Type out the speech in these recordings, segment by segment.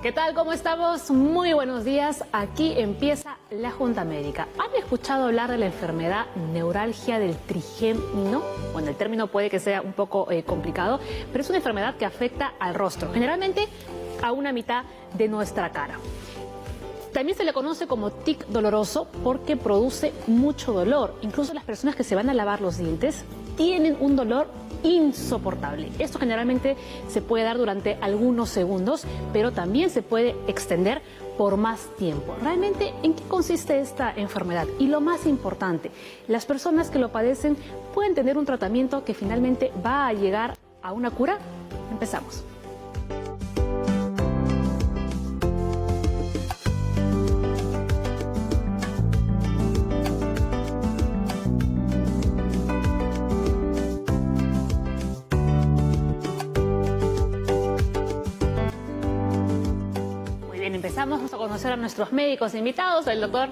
¿Qué tal? ¿Cómo estamos? Muy buenos días. Aquí empieza la Junta Médica. ¿Han escuchado hablar de la enfermedad neuralgia del trigémino? Bueno, el término puede que sea un poco complicado, pero es una enfermedad que afecta al rostro, generalmente a una mitad de nuestra cara. También se le conoce como tic doloroso porque produce mucho dolor. Incluso las personas que se van a lavar los dientes tienen un dolor insoportable. Esto generalmente se puede dar durante algunos segundos, pero también se puede extender por más tiempo. ¿Realmente en qué consiste esta enfermedad? Y lo más importante, las personas que lo padecen pueden tener un tratamiento que finalmente va a llegar a una cura. Empezamos. Vamos a conocer a nuestros médicos invitados. El doctor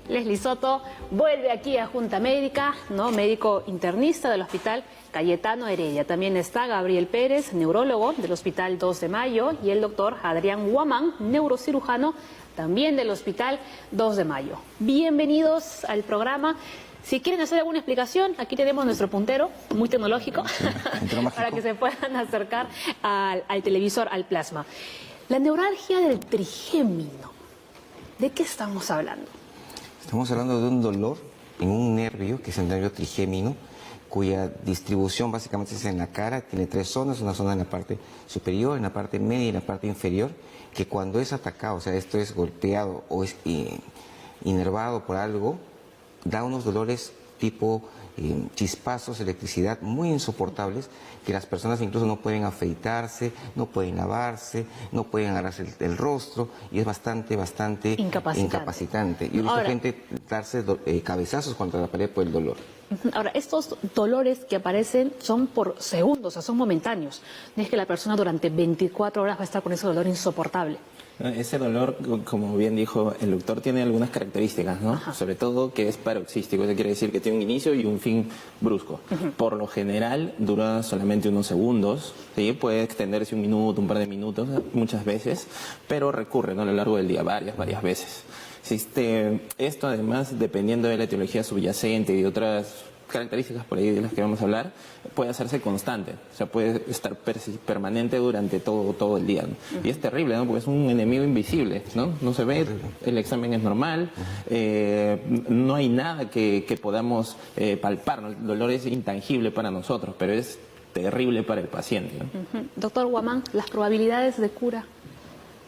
Leslie Soto vuelve aquí a Junta Médica, ¿no? Médico internista del Hospital Cayetano Heredia. También está Gabriel Pérez, neurólogo del Hospital 2 de Mayo, y el doctor Adrián Guamán, neurocirujano también del Hospital 2 de Mayo. Bienvenidos al programa. Si quieren hacer alguna explicación, aquí tenemos nuestro puntero, muy tecnológico, para que se puedan acercar al televisor, al plasma. La neuralgia del trigémino, ¿de qué estamos hablando? Estamos hablando de un dolor en un nervio, que es el nervio trigémino, cuya distribución básicamente es en la cara. Tiene tres zonas, una zona en la parte superior, en la parte media y en la parte inferior, que cuando es atacado, o sea, esto es golpeado o es inervado por algo, da unos dolores tipo chispazos, electricidad, muy insoportables, que las personas incluso no pueden afeitarse, no pueden lavarse, no pueden agarrarse el rostro, y es bastante incapacitante. Y mucha gente darse cabezazos contra la pared por el dolor. Ahora, estos dolores que aparecen son por segundos, o sea, son momentáneos. No es que la persona durante 24 horas va a estar con ese dolor insoportable. Ese dolor, como bien dijo el doctor, tiene algunas características, ¿no? Ajá. Sobre todo que es paroxístico, eso quiere decir que tiene un inicio y un fin brusco. Por lo general dura solamente unos segundos, ¿sí? Puede extenderse un minuto, un par de minutos, muchas veces, pero recurre, ¿no? A lo largo del día, varias veces. Esto además, dependiendo de la etiología subyacente y de otras características por ahí de las que vamos a hablar, puede hacerse constante, o sea, puede estar permanente durante todo el día, ¿no? Y es terrible, ¿no? Porque es un enemigo invisible, ¿no? No se ve, el examen es normal, no hay nada que podamos palpar, ¿no? El dolor es intangible para nosotros, pero es terrible para el paciente, ¿no? Doctor Guamán, ¿las probabilidades de cura?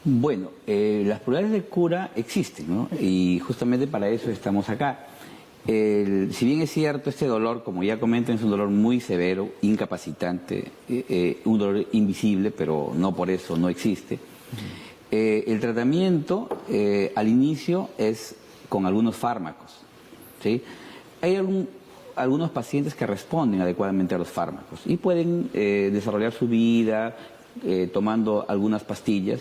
Bueno, las probabilidades de cura existen, ¿no? Y justamente para eso estamos acá. Si bien es cierto, este dolor, como ya comentan, es un dolor muy severo, incapacitante, un dolor invisible, pero no por eso no existe. El tratamiento al inicio es con algunos fármacos, ¿sí? Hay algunos pacientes que responden adecuadamente a los fármacos y pueden desarrollar su vida tomando algunas pastillas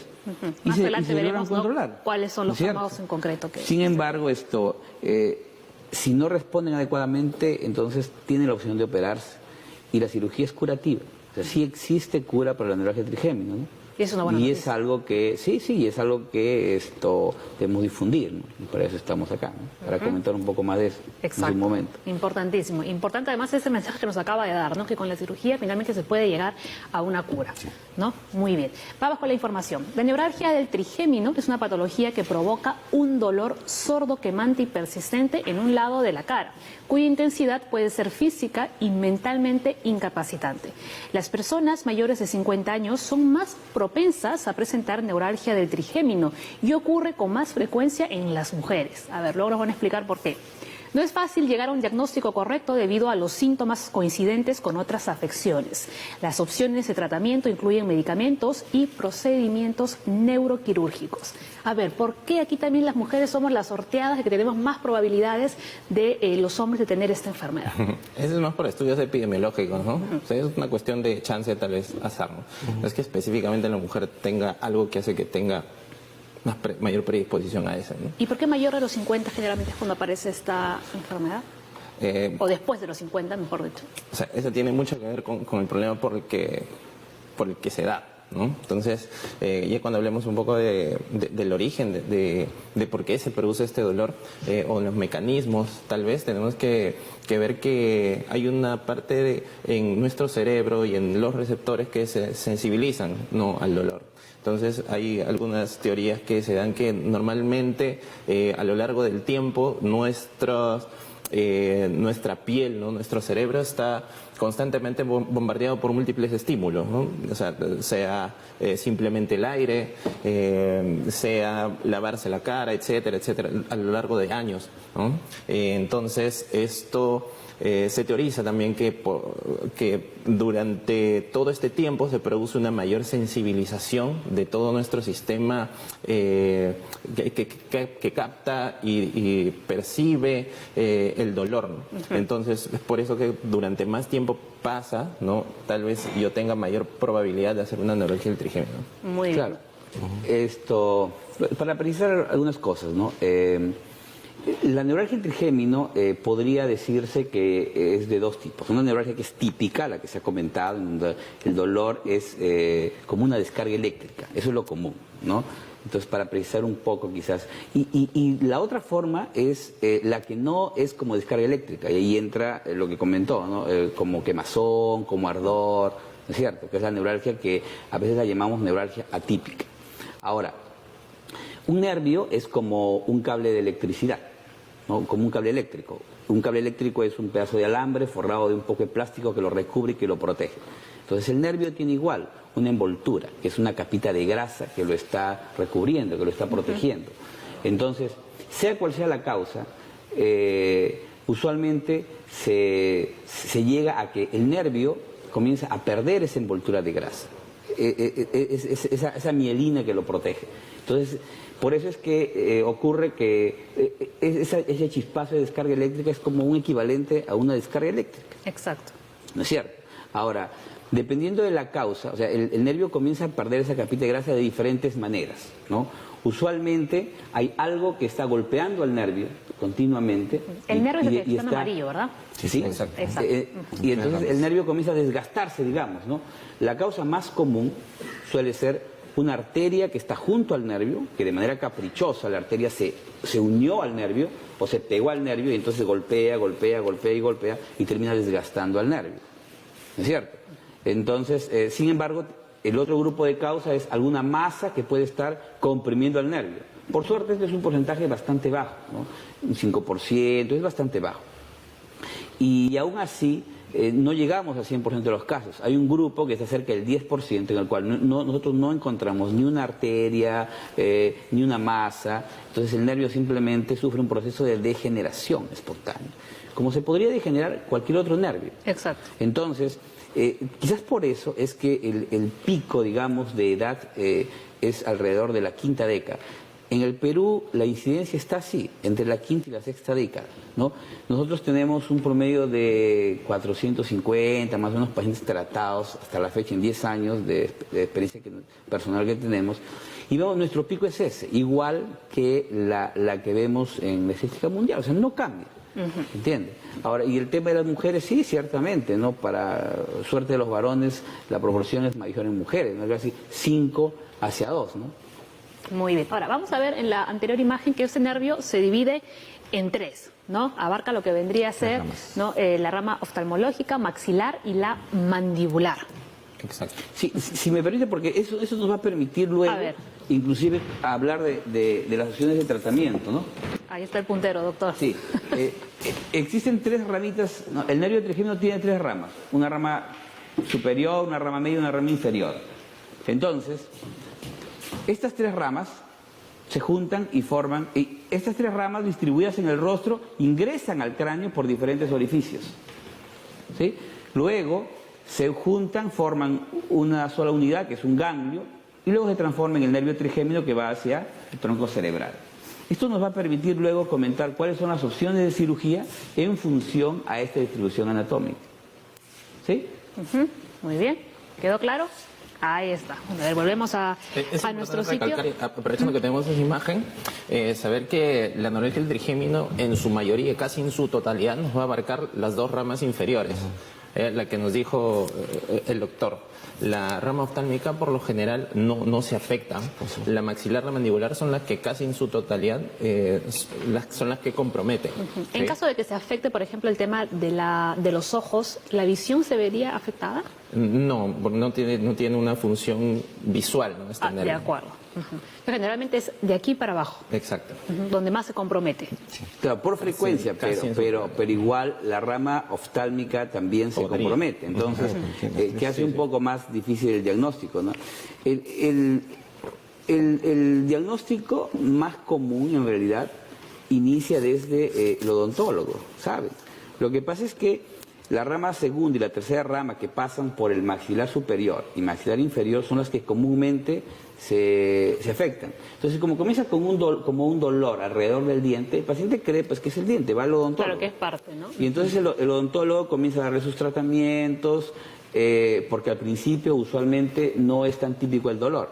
y Más adelante se veremos, logran controlar. ¿Cuáles son los fármacos en concreto? Sin embargo, si no responden adecuadamente, entonces tienen la opción de operarse. Y la cirugía es curativa. O sea, sí existe cura para la neuralgia trigémino, ¿no? Y es una buena noticia. Es algo que, es algo que debemos difundir, ¿no? Y para eso estamos acá, ¿no? Para comentar un poco más de eso. Exacto. En su momento. Importantísimo. Importante además ese mensaje que nos acaba de dar, ¿no? Que con la cirugía finalmente se puede llegar a una cura, ¿no? Muy bien. Vamos con la información. La neuralgia del trigémino es una patología que provoca un dolor sordo, quemante y persistente en un lado de la cara, cuya intensidad puede ser física y mentalmente incapacitante. Las personas mayores de 50 años son más propensas a presentar neuralgia del trigémino y ocurre con más frecuencia en las mujeres. A ver, luego nos van a explicar por qué. No es fácil llegar a un diagnóstico correcto debido a los síntomas coincidentes con otras afecciones. Las opciones de tratamiento incluyen medicamentos y procedimientos neuroquirúrgicos. A ver, ¿por qué aquí también las mujeres somos las sorteadas de que tenemos más probabilidades de los hombres de tener esta enfermedad? Eso es más por estudios epidemiológicos, ¿no? O sea, es una cuestión de chance tal vez azar, ¿no? No es que específicamente la mujer tenga algo que hace que tenga mayor predisposición a eso, ¿no? ¿Y por qué mayor de los 50 generalmente es cuando aparece esta enfermedad? O después de los 50, mejor dicho. O sea, eso tiene mucho que ver con el problema por el que se da. ¿no? Entonces, ya cuando hablemos un poco del origen de por qué se produce este dolor o los mecanismos, tal vez tenemos que ver que hay una parte en nuestro cerebro y en los receptores que se sensibilizan, ¿no?, al dolor. Entonces hay algunas teorías que se dan que normalmente a lo largo del tiempo nuestra piel, ¿no?, nuestro cerebro está constantemente bombardeado por múltiples estímulos, ¿no? O sea simplemente el aire, sea lavarse la cara, etcétera, etcétera, a lo largo de años, ¿no? Entonces esto se teoriza también que durante todo este tiempo se produce una mayor sensibilización de todo nuestro sistema que capta y percibe el dolor, ¿no? Entonces es por eso que durante más tiempo pasa, ¿no?, tal vez yo tenga mayor probabilidad de hacer una neuralgia del trigémino. Muy bien. Claro. Esto, para precisar algunas cosas, ¿no? La neuralgia del trigémino podría decirse que es de dos tipos. Una neuralgia que es típica, la que se ha comentado, donde el dolor es como una descarga eléctrica. Eso es lo común, ¿no? Entonces, para precisar un poco quizás. Y la otra forma es la que no es como descarga eléctrica. Y ahí entra lo que comentó, ¿no? Como quemazón, como ardor, ¿no es cierto? Que es la neuralgia que a veces la llamamos neuralgia atípica. Ahora, un nervio es como un cable de electricidad, ¿no? Como un cable eléctrico. Un cable eléctrico es un pedazo de alambre forrado de un poco de plástico que lo recubre y que lo protege. Entonces el nervio tiene igual una envoltura, que es una capita de grasa que lo está recubriendo, que lo está protegiendo. Entonces, sea cual sea la causa, usualmente se llega a que el nervio comienza a perder esa envoltura de grasa, esa mielina que lo protege. Entonces, por eso es que ocurre que ese chispazo de descarga eléctrica es como un equivalente a una descarga eléctrica. Exacto. ¿No es cierto? Ahora, dependiendo de la causa, o sea, el nervio comienza a perder esa capita de grasa de diferentes maneras, ¿no? Usualmente hay algo que está golpeando al nervio continuamente. El nervio es el que está en amarillo, ¿verdad? Sí, exacto. Y entonces el nervio comienza a desgastarse, digamos, ¿no? La causa más común suele ser una arteria que está junto al nervio, que de manera caprichosa la arteria se unió al nervio o se pegó al nervio y entonces golpea y termina desgastando al nervio. ¿No es cierto? Entonces, sin embargo, el otro grupo de causa es alguna masa que puede estar comprimiendo al nervio. Por suerte, este es un porcentaje bastante bajo, ¿no? Un 5%, es bastante bajo. Y aún así, no llegamos al 100% de los casos. Hay un grupo que está cerca del 10%, en el cual nosotros no encontramos ni una arteria, ni una masa. Entonces el nervio simplemente sufre un proceso de degeneración espontánea, como se podría degenerar cualquier otro nervio. Exacto. Entonces, quizás por eso es que el pico, digamos, de edad es alrededor de la quinta década. En el Perú la incidencia está así, entre la quinta y la sexta década, ¿no? Nosotros tenemos un promedio de 450, más o menos, pacientes tratados hasta la fecha en 10 años de experiencia personal que tenemos. Y vemos, nuestro pico es ese, igual que la que vemos en la estadística mundial, o sea, no cambia. ¿Entiendes? Ahora, y el tema de las mujeres, sí, ciertamente, ¿no? Para suerte de los varones, la proporción es mayor en mujeres, ¿no? Casi 5:2, ¿no? Muy bien. Ahora, vamos a ver en la anterior imagen que ese nervio se divide en tres, ¿no? Abarca lo que vendría a ser, ¿no? La rama oftalmológica, maxilar y la mandibular. Exacto. Sí, si me permite, porque eso nos va a permitir luego, inclusive, hablar de las opciones de tratamiento, ¿no? Ahí está el puntero, doctor. Sí. Existen tres ramitas, ¿no? El nervio trigémino tiene tres ramas. Una rama superior, una rama media y una rama inferior. Entonces, estas tres ramas se juntan y forman, y estas tres ramas distribuidas en el rostro ingresan al cráneo por diferentes orificios, ¿sí? Luego se juntan, forman una sola unidad que es un ganglio y luego se transforma en el nervio trigémino que va hacia el tronco cerebral. Esto nos va a permitir luego comentar cuáles son las opciones de cirugía en función a esta distribución anatómica. ¿Sí? Muy bien. ¿Quedó claro? Ahí está. A ver, volvemos a nuestro sitio. Aprovechando que tenemos esa imagen, saber que la neuralgia del trigémino en su mayoría, casi en su totalidad, nos va a abarcar las dos ramas inferiores. La que nos dijo el doctor. La rama oftálmica por lo general no se afecta. La maxilar, la mandibular son las que casi en su totalidad son las que comprometen. ¿Sí? En caso de que se afecte, por ejemplo, el tema de los ojos, ¿la visión se vería afectada? No, porque no tiene una función visual, ¿no? Este De nervio. acuerdo. Pero generalmente es de aquí para abajo, Exacto. donde más se compromete. Claro, por frecuencia, casi pero igual la rama oftálmica también se compromete. Entonces, que hace un poco más difícil el diagnóstico, ¿no? El diagnóstico más común, en realidad, inicia desde el odontólogo, ¿sabe? Lo que pasa es que la rama segunda y la tercera rama que pasan por el maxilar superior y maxilar inferior son las que comúnmente se afectan. Entonces, como comienza con como un dolor alrededor del diente, el paciente cree pues que es el diente, va al odontólogo. Claro que es parte, ¿no? Y entonces el odontólogo comienza a darle sus tratamientos, porque al principio usualmente no es tan típico el dolor.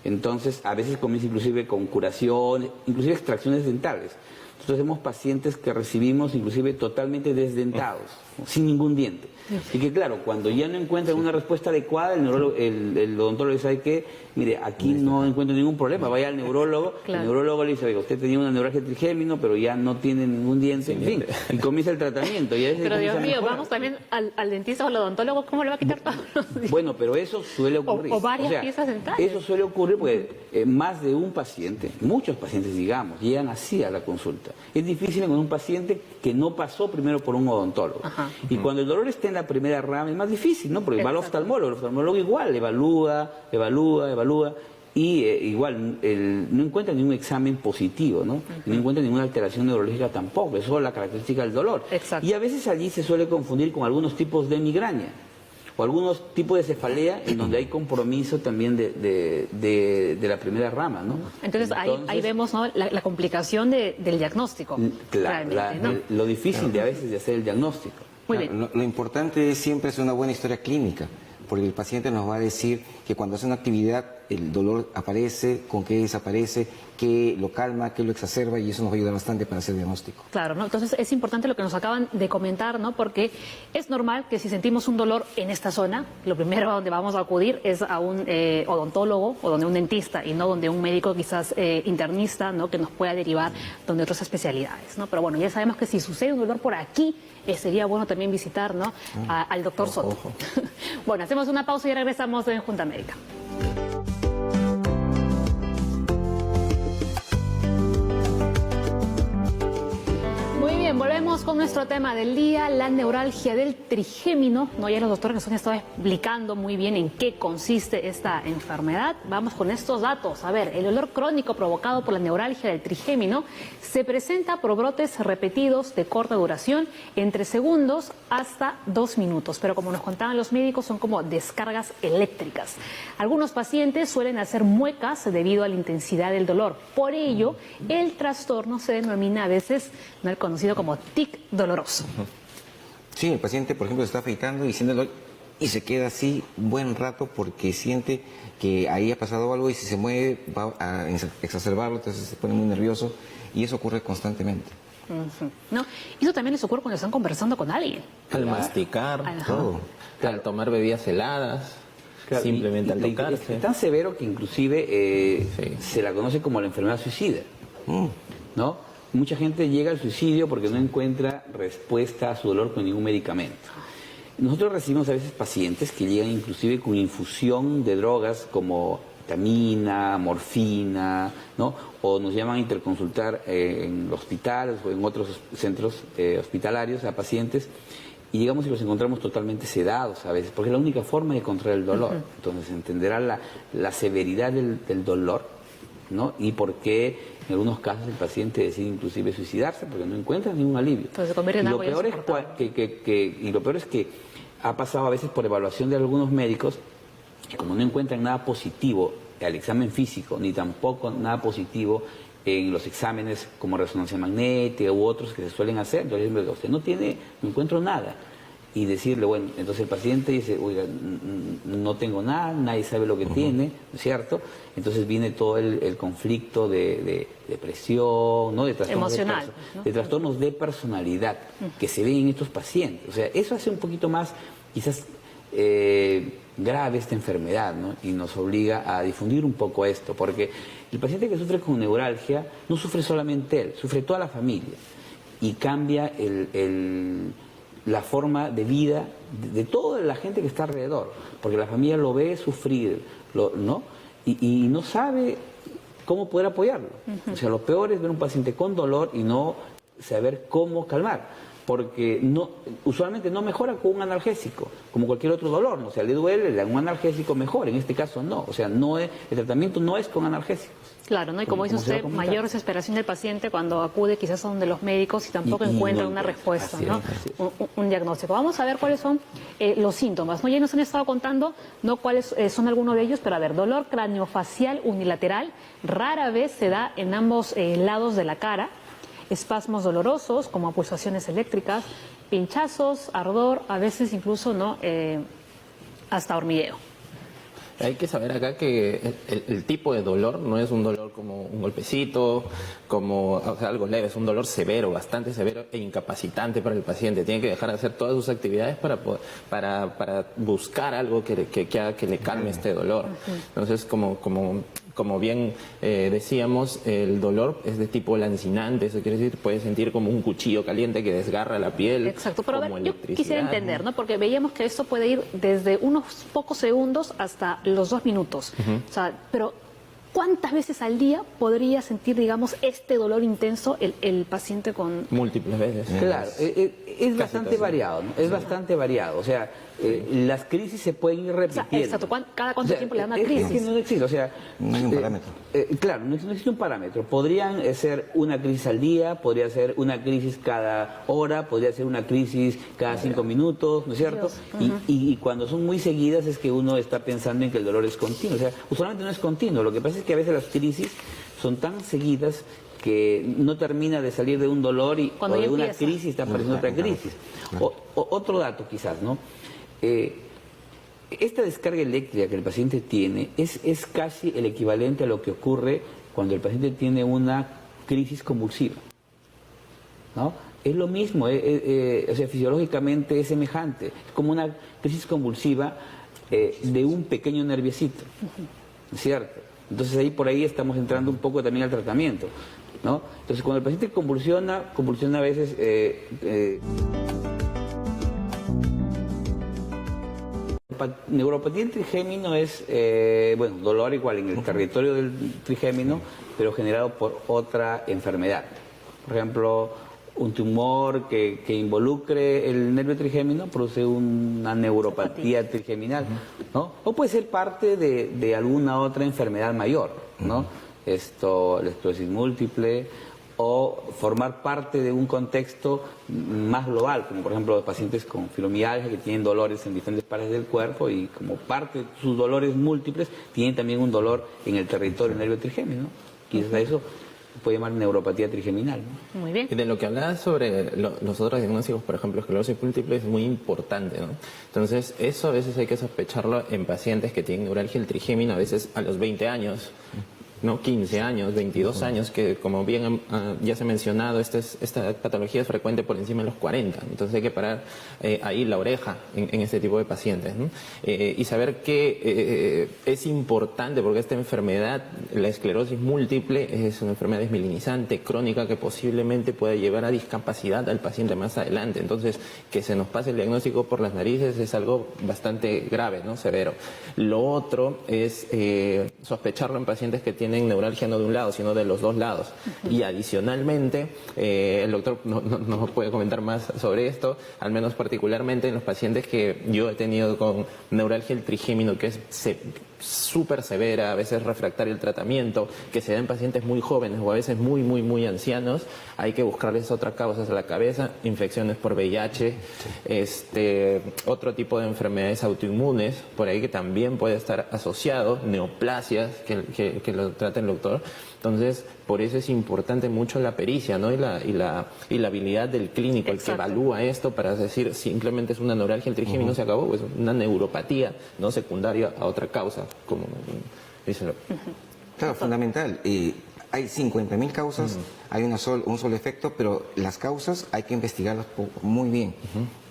Entonces, a veces comienza inclusive con curación, inclusive extracciones dentales. Nosotros tenemos pacientes que recibimos inclusive totalmente desdentados, sin ningún diente. Y que claro, cuando ya no encuentran una respuesta adecuada, el odontólogo le dice que, mire, aquí no encuentro ningún problema, vaya al neurólogo, Claro. El neurólogo le dice, oiga, usted tenía una neuralgia trigémino, pero ya no tiene ningún diente, en fin, y comienza el tratamiento. Y a veces Pero comienza Dios a mío, mejorar. vamos también al dentista o al odontólogo, ¿cómo le va a quitar todos los dientes? Bueno, pero eso suele ocurrir. O varias piezas dentales. Eso suele ocurrir porque más de un paciente, muchos pacientes, digamos, llegan así a la consulta. Es difícil con un paciente que no pasó primero por un odontólogo. Ajá. Y cuando el dolor está en la primera rama es más difícil, ¿no? Porque va al oftalmólogo. El oftalmólogo igual evalúa, y igual no encuentra ningún examen positivo, ¿no? No encuentra ninguna alteración neurológica tampoco. Eso es la característica del dolor. Exacto. Y a veces allí se suele confundir con algunos tipos de migraña o algunos tipos de cefalea en donde hay compromiso también de la primera rama, ¿no? Entonces ahí vemos, ¿no?, la complicación del diagnóstico. Claro, realmente, ¿no? lo difícil de a veces de hacer el diagnóstico. Muy Claro, bien. lo importante es siempre hacer una buena historia clínica, porque el paciente nos va a decir que cuando hace una actividad el dolor aparece, con qué desaparece, qué lo calma, qué lo exacerba, y eso nos va a ayudar bastante para hacer diagnóstico. Claro, ¿no? Entonces es importante lo que nos acaban de comentar, ¿no? Porque es normal que si sentimos un dolor en esta zona, lo primero a donde vamos a acudir es a un odontólogo o donde un dentista y no donde un médico quizás internista, ¿no?, que nos pueda derivar donde otras especialidades, ¿no? Pero bueno, ya sabemos que si sucede un dolor por aquí, sería bueno también visitar, ¿no?, al doctor Soto. Bueno, hacemos una pausa y regresamos en Junta Médica. Muy bien, volvemos con nuestro tema del día, la neuralgia del trigémino. No, ya los doctores nos han estado explicando muy bien en qué consiste esta enfermedad. Vamos con estos datos. A ver, el dolor crónico provocado por la neuralgia del trigémino se presenta por brotes repetidos de corta duración, entre segundos hasta 2 minutos. Pero como nos contaban los médicos, son como descargas eléctricas. Algunos pacientes suelen hacer muecas debido a la intensidad del dolor. Por ello, el trastorno se denomina a veces, ¿no?, el conocido como tic doloroso. Sí, el paciente, por ejemplo, se está afeitando y siente dolor y se queda así un buen rato porque siente que ahí ha pasado algo y si se mueve va a exacerbarlo, entonces se pone muy nervioso y eso ocurre constantemente. ¿No? Y eso también les ocurre cuando están conversando con alguien. Al masticar, Ajá. Todo. al tomar bebidas heladas, Claro, simplemente al y tocarse. es tan severo que inclusive Sí. se la conoce como la enfermedad suicida, Mm. ¿no? Mucha gente llega al suicidio porque no encuentra respuesta a su dolor con ningún medicamento. Nosotros recibimos a veces pacientes que llegan inclusive con infusión de drogas como vitamina, morfina, ¿no? O nos llaman a interconsultar en hospitales o en otros centros hospitalarios a pacientes y llegamos y los encontramos totalmente sedados a veces, porque es la única forma de controlar el dolor. Entonces entenderá la severidad del dolor, ¿no? Y por qué en algunos casos el paciente decide inclusive suicidarse porque no encuentra ningún alivio. Entonces se convierte en Y algo lo peor es y lo peor es que ha pasado a veces por evaluación de algunos médicos que como no encuentran nada positivo al examen físico ni tampoco nada positivo en los exámenes como resonancia magnética u otros que se suelen hacer, entonces usted no encuentro nada. y decirle, bueno, entonces el paciente dice, oiga, no tengo nada, nadie sabe lo que tiene, ¿no es cierto? Entonces viene todo el conflicto de depresión, ¿no? De trastornos emocional, ¿no? De trastornos de personalidad que se ven en estos pacientes. O sea, eso hace un poquito más, quizás, grave esta enfermedad, ¿no? Y nos obliga a difundir un poco esto, porque el paciente que sufre con neuralgia no sufre solamente él, sufre toda la familia y cambia la forma de vida de toda la gente que está alrededor, porque la familia lo ve sufrir, ¿no? Y no sabe cómo poder apoyarlo. O sea, lo peor es ver un paciente con dolor y no saber cómo calmar, porque usualmente no mejora con un analgésico, como cualquier otro dolor, ¿no? O sea, le duele, le dan un analgésico mejor, en este caso no, o sea, el tratamiento no es con analgésicos. Claro, ¿no? Y como dice usted, mayor desesperación del paciente cuando acude quizás a donde los médicos y tampoco encuentra una respuesta, ¿no? Un diagnóstico. Vamos a ver cuáles son los síntomas, ¿no? Ya nos han estado contando, ¿no? Cuáles son algunos de ellos, pero a ver, dolor craneofacial unilateral rara vez se da en ambos lados de la cara, espasmos dolorosos como pulsaciones eléctricas, pinchazos, ardor, a veces incluso, ¿no? Hasta hormigueo. Hay que saber acá que el tipo de dolor no es un dolor como un golpecito, como o sea, algo leve, es un dolor severo, bastante severo e incapacitante para el paciente. Tiene que dejar de hacer todas sus actividades para buscar algo que le calme este dolor. Entonces, como bien decíamos, el dolor es de tipo lancinante, eso quiere decir, puede sentir como un cuchillo caliente que desgarra la piel. Exacto, pero a como ver, yo quisiera electricidad, entender, ¿no? Porque veíamos que esto puede ir desde unos pocos segundos hasta los 2 minutos. O sea, pero ¿cuántas veces al día podría sentir, digamos, este dolor intenso el paciente con...? Múltiples veces. Claro, es bastante variado, ¿no? Es bastante variado, o sea, las crisis se pueden ir repitiendo. O sea, exacto, ¿cada cuánto tiempo le dan una crisis? Es que no existe, o sea... No hay un parámetro. Claro, no existe un parámetro. Podrían ser una crisis al día, podría ser una crisis cada hora, podría ser una crisis cada 5 minutos, ¿no es cierto? Y cuando son muy seguidas es que uno está pensando en que el dolor es continuo. O sea, usualmente no es continuo, lo que pasa es que a veces las crisis son tan seguidas que no termina de salir de un dolor y cuando o de una empieza. crisis está apareciendo otra crisis. Otro dato quizás, ¿no? Esta descarga eléctrica que el paciente tiene es casi el equivalente a lo que ocurre cuando el paciente tiene una crisis convulsiva, ¿no? Es lo mismo, o sea, fisiológicamente es semejante, es como una crisis convulsiva de un pequeño nerviecito, ¿cierto? Entonces por ahí estamos entrando un poco también al tratamiento, ¿no? Entonces cuando el paciente convulsiona a veces... neuropatía del trigémino es, bueno, dolor igual en el territorio del trigémino, pero generado por otra enfermedad. Por ejemplo, un tumor que involucre el nervio trigémino produce una neuropatía trigeminal, ¿no? O puede ser parte de alguna otra enfermedad mayor, ¿no? La esclerosis múltiple, o formar parte de un contexto más global, como por ejemplo los pacientes con fibromialgia que tienen dolores en diferentes partes del cuerpo y como parte de sus dolores múltiples tienen también un dolor en el territorio del nervio trigémino, ¿no? Quizás eso se puede llamar neuropatía trigeminal, ¿no? Muy bien. Y de lo que hablabas sobre los otros diagnósticos, por ejemplo, esclerosis múltiple, es muy importante, ¿no? Entonces, eso a veces hay que sospecharlo en pacientes que tienen neuralgia del trigémino, a veces a los 20 años, ¿no? 15 años, 22 años, que como bien ya se ha mencionado, esta patología es frecuente por encima de los 40. Entonces hay que parar ahí la oreja en este tipo de pacientes, ¿no? Y saber que es importante porque esta enfermedad, la esclerosis múltiple, es una enfermedad desmielinizante, crónica, que posiblemente pueda llevar a discapacidad al paciente más adelante. Entonces, que se nos pase el diagnóstico por las narices es algo bastante grave, ¿no? Severo. Lo otro es sospecharlo en pacientes que tienen neuralgia no de un lado, sino de los dos lados. Y adicionalmente, el doctor nos puede comentar más sobre esto, al menos particularmente en los pacientes que yo he tenido con neuralgia del trigémino, que es súper severa, a veces refractaria el tratamiento, que se da en pacientes muy jóvenes o a veces muy ancianos. Hay que buscarles otras causas a la cabeza, infecciones por VIH, otro tipo de enfermedades autoinmunes, por ahí que también puede estar asociado, neoplasias, que trata el doctor. Entonces, por eso es importante mucho la pericia, ¿no? Y la habilidad del clínico, el que evalúa esto para decir simplemente es una neuralgia, el trigémino se acabó, pues una neuropatía no secundaria a otra causa, como dice el doctor. Claro, fundamental. Hay 50.000 causas, hay un solo efecto, pero las causas hay que investigarlas muy bien.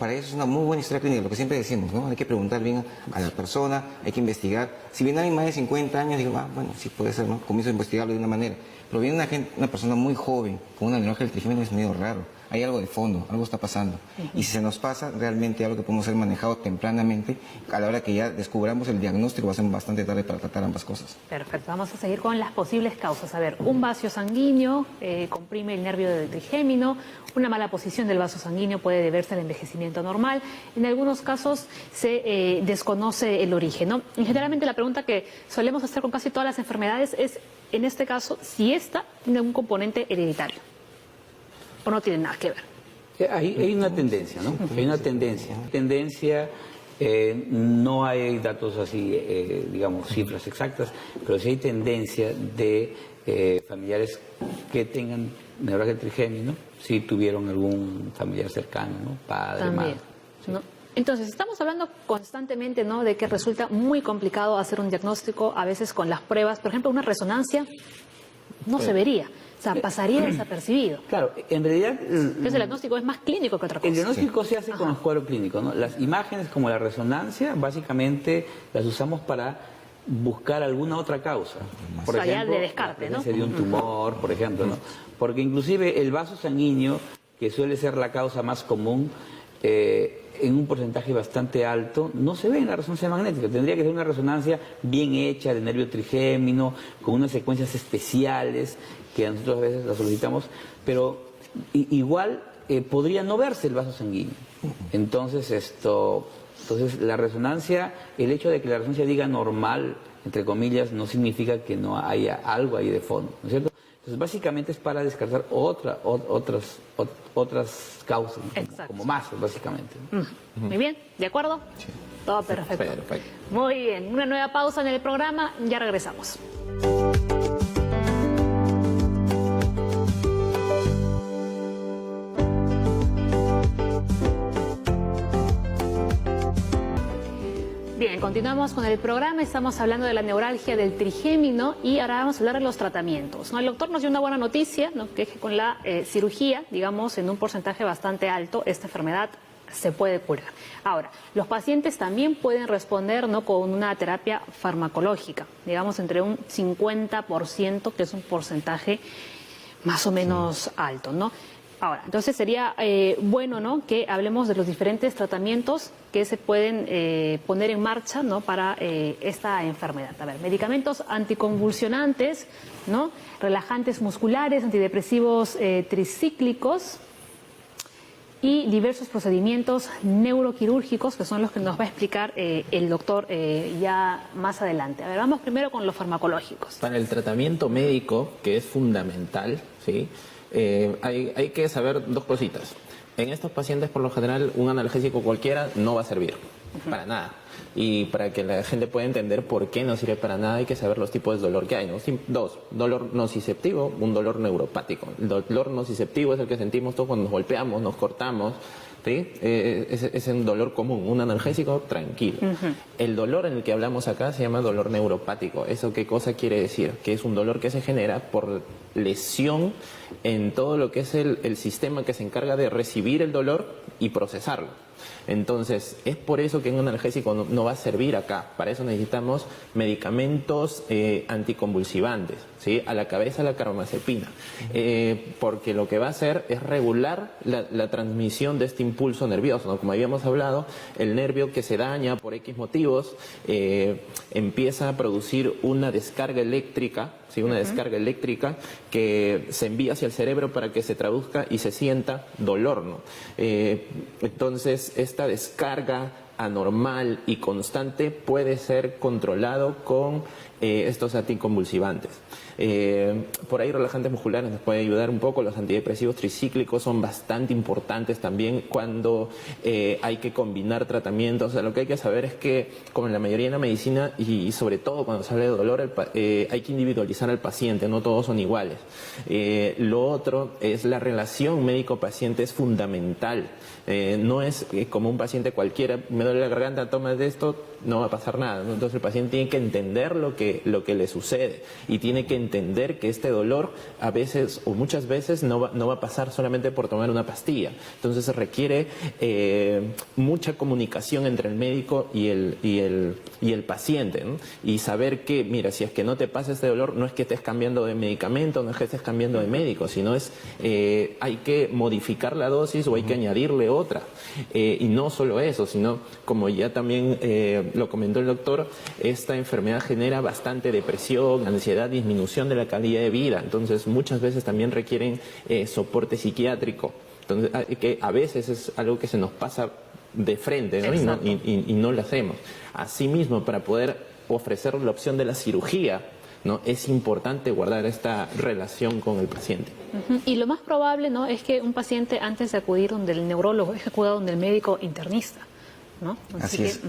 Para eso es una muy buena historia clínica, lo que siempre decimos, ¿no? Hay que preguntar bien a la persona, hay que investigar. Si viene alguien más de 50 años, digo, bueno, sí puede ser, ¿no? Comienzo a investigarlo de una manera. Pero viene una persona muy joven, con una neuralgia del trigémino, es medio raro. Hay algo de fondo, algo está pasando. Y si se nos pasa, realmente algo que podemos ser manejado tempranamente, a la hora que ya descubramos el diagnóstico, va a ser bastante tarde para tratar ambas cosas. Perfecto, vamos a seguir con las posibles causas. A ver, un vacío sanguíneo comprime el nervio del trigémino, una mala posición del vaso sanguíneo puede deberse al envejecimiento normal. En algunos casos se desconoce el origen, ¿no? Y generalmente la pregunta que solemos hacer con casi todas las enfermedades es, en este caso, si esta tiene un componente hereditario o no tiene nada que ver. Hay una tendencia, ¿no? Hay una tendencia. No hay datos así, digamos, cifras exactas, pero sí hay tendencia de familiares que tengan neuralgia del trigémino, si tuvieron algún familiar cercano, ¿no? Padre, madre. Sí. ¿No? Entonces, estamos hablando constantemente, ¿no?, de que resulta muy complicado hacer un diagnóstico, a veces con las pruebas. Por ejemplo, una resonancia no se vería. O sea, pasaría desapercibido. Claro, en realidad... Entonces el diagnóstico es más clínico que otra cosa. El diagnóstico se hace con el cuadro clínico, ¿no? Las imágenes como la resonancia, básicamente las usamos para buscar alguna otra causa. Por ejemplo, de descarte, la presencia de un tumor, por ejemplo, ¿no? Porque inclusive el vaso sanguíneo, que suele ser la causa más común, en un porcentaje bastante alto, no se ve en la resonancia magnética. Tendría que ser una resonancia bien hecha del nervio trigémino, con unas secuencias especiales, que nosotros a veces las solicitamos, pero igual podría no verse el vaso sanguíneo. Entonces, la resonancia, el hecho de que la resonancia diga normal, entre comillas, no significa que no haya algo ahí de fondo, ¿no es cierto? Entonces, básicamente es para descartar otras causas, como masas, básicamente. Muy bien, ¿de acuerdo? Sí. Todo perfecto. Muy bien, una nueva pausa en el programa, ya regresamos. Bien, continuamos con el programa, estamos hablando de la neuralgia del trigémino y ahora vamos a hablar de los tratamientos, ¿no? El doctor nos dio una buena noticia, ¿no?, que con la cirugía, digamos, en un porcentaje bastante alto, esta enfermedad se puede curar. Ahora, los pacientes también pueden responder, ¿no?, con una terapia farmacológica, digamos entre un 50%, que es un porcentaje más o menos alto, ¿no? Ahora, entonces sería bueno, ¿no?, que hablemos de los diferentes tratamientos que se pueden poner en marcha, ¿no?, para esta enfermedad. A ver, medicamentos anticonvulsionantes, ¿no?, relajantes musculares, antidepresivos tricíclicos y diversos procedimientos neuroquirúrgicos, que son los que nos va a explicar el doctor ya más adelante. A ver, vamos primero con los farmacológicos. Para el tratamiento médico, que es fundamental, ¿sí?, hay que saber dos cositas. En estos pacientes, por lo general, un analgésico cualquiera no va a servir para nada. Y para que la gente pueda entender por qué no sirve para nada, hay que saber los tipos de dolor que hay, ¿no? Dos, dolor nociceptivo, un dolor neuropático. El dolor nociceptivo es el que sentimos todos cuando nos golpeamos, nos cortamos, ¿sí? Es un dolor común, un analgésico tranquilo. El dolor en el que hablamos acá se llama dolor neuropático. ¿Eso qué cosa quiere decir? Que es un dolor que se genera por lesión en todo lo que es el sistema que se encarga de recibir el dolor y procesarlo. Entonces, es por eso que un analgésico no va a servir acá. Para eso necesitamos medicamentos anticonvulsivantes, ¿sí? A la cabeza la carbamazepina, porque lo que va a hacer es regular la transmisión de este impulso nervioso, ¿no? Como habíamos hablado, el nervio que se daña por X motivos empieza a producir una descarga eléctrica, ¿sí? Una descarga eléctrica que se envía hacia el cerebro para que se traduzca y se sienta dolor, ¿no? Entonces, esta descarga anormal y constante puede ser controlado con estos anticonvulsivantes. Por ahí relajantes musculares nos pueden ayudar un poco, los antidepresivos tricíclicos son bastante importantes también cuando hay que combinar tratamientos. O sea, lo que hay que saber es que, como en la mayoría de la medicina y sobre todo cuando se habla de dolor, hay que individualizar al paciente, no todos son iguales. Lo otro es la relación médico-paciente, es fundamental. No es como un paciente cualquiera, me duele la garganta, toma de esto, no va a pasar nada, ¿no? Entonces el paciente tiene que entender lo que le sucede y tiene que entender que este dolor a veces o muchas veces no va a pasar solamente por tomar una pastilla. Entonces se requiere mucha comunicación entre el médico y el paciente, ¿no? Y saber que, mira, si es que no te pasa este dolor, no es que estés cambiando de medicamento, no es que estés cambiando de médico, sino hay que modificar la dosis o hay que añadirle otra. Y no solo eso, sino, como ya también lo comentó el doctor, esta enfermedad genera bastante depresión, ansiedad, disminución de la calidad de vida. Entonces, muchas veces también requieren soporte psiquiátrico. Entonces, que a veces es algo que se nos pasa de frente, ¿no? Y no lo hacemos. Asimismo, para poder ofrecer la opción de la cirugía, ¿no? Es importante guardar esta relación con el paciente. Y lo más probable, ¿no?, es que un paciente, antes de acudir donde el neurólogo, es que acuda donde el médico internista, ¿no? Así es.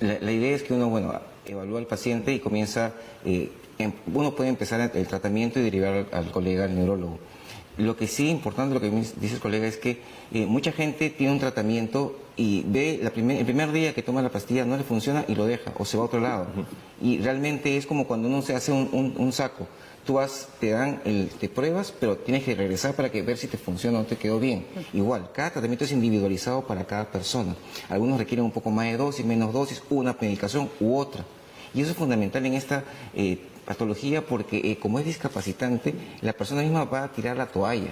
La idea es que uno, evalúa al paciente y comienza, uno puede empezar el tratamiento y derivar al colega, al neurólogo. Lo que sí es importante, lo que dice el colega, es que mucha gente tiene un tratamiento y ve el primer día que toma la pastilla no le funciona y lo deja o se va a otro lado. Y realmente es como cuando uno se hace un saco. Tú te pruebas, pero tienes que regresar para ver si te funciona o no te quedó bien. Igual, cada tratamiento es individualizado para cada persona. Algunos requieren un poco más de dosis, menos dosis, una medicación u otra. Y eso es fundamental en esta patología porque como es discapacitante, la persona misma va a tirar la toalla.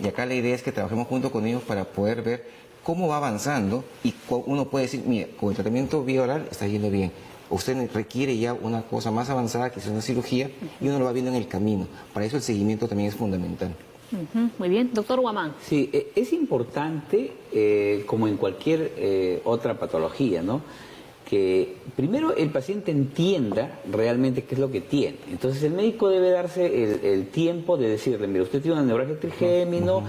Y acá la idea es que trabajemos junto con ellos para poder ver cómo va avanzando y uno puede decir, mira, con el tratamiento vía oral está yendo bien. Usted requiere ya una cosa más avanzada que es una cirugía y uno lo va viendo en el camino. Para eso el seguimiento también es fundamental. Muy bien. Doctor Guamán. Sí, es importante, como en cualquier otra patología, ¿no?, que primero el paciente entienda realmente qué es lo que tiene. Entonces el médico debe darse el tiempo de decirle, mira, usted tiene una neuralgia trigémino,